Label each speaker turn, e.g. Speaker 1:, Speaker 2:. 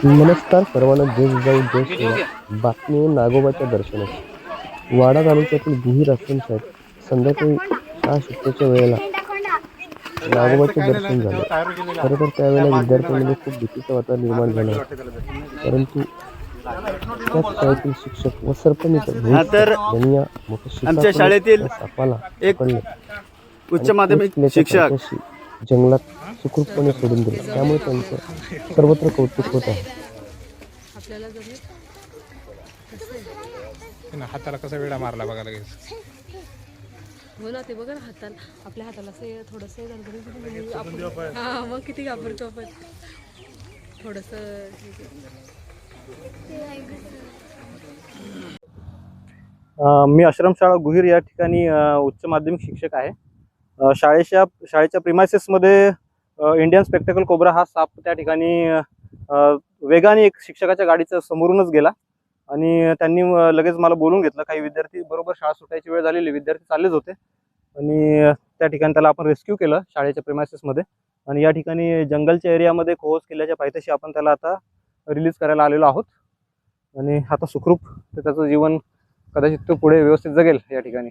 Speaker 1: नमस्कार सर्वांना, जय जिजाऊ जय श्रीराम. बातमी आहे नागोबाच्या दर्शनाची. वाडा तालुक्यातील गुहीर आश्रमशाळेत संध्याकाळी शाळा सुटण्याच्या वेळेला नागोबाचे दर्शन झाले. खरं तर त्यावेळेला विद्यार्थ्यांमध्ये खूप भीतीचं वातावरण निर्माण झालं होतं. परंतु त्याच शाळेतील शिक्षक व सरपंच यांनी या
Speaker 2: आमच्या शाळेतील
Speaker 1: सापाला
Speaker 2: एक
Speaker 1: पकडले
Speaker 2: उच्च माध्यमिक शिक्षक
Speaker 1: जंगलात सुखरूपपणे सोडून दिले. त्यामुळे त्यांचं सर्वत्र कौतुक होत आहे.
Speaker 3: हाताला कसा वेळा मारला बघा लगेच.
Speaker 4: हो ना, ते बघा ना, हाताला आपल्या हाताला असं थोडंसं आपण हा मग किती घाबरतो आपण थोडंसं.
Speaker 2: मी आश्रमशाळा गुहीर या ठिकाणी उच्च माध्यमिक शिक्षक आहे. शाळेच्या प्रिमायसेसमध्ये इंडियन स्पेक्टेकल कोब्रा हा साप त्या ठिकाणी वेगाने एक शिक्षकाच्या गाडीच्या समोरूनच गेला आणि त्यांनी लगेच मला बोलून घेतलं. काही विद्यार्थी बरोबर शाळा सुटायची वेळ झालेली, विद्यार्थी चाललेच होते आणि त्या ठिकाणी त्याला आपण रेस्क्यू केलं शाळेच्या प्रिमायसेसमध्ये. आणि या ठिकाणी जंगलच्या एरियामध्ये खोस किल्ल्याच्या पायथ्याशी आपण त्याला आता रिलीज करायला आलेलो आहोत आणि आता सुखरूप त्याचं जीवन कदाचित तो पुढे व्यवस्थित जगेल या ठिकाणी.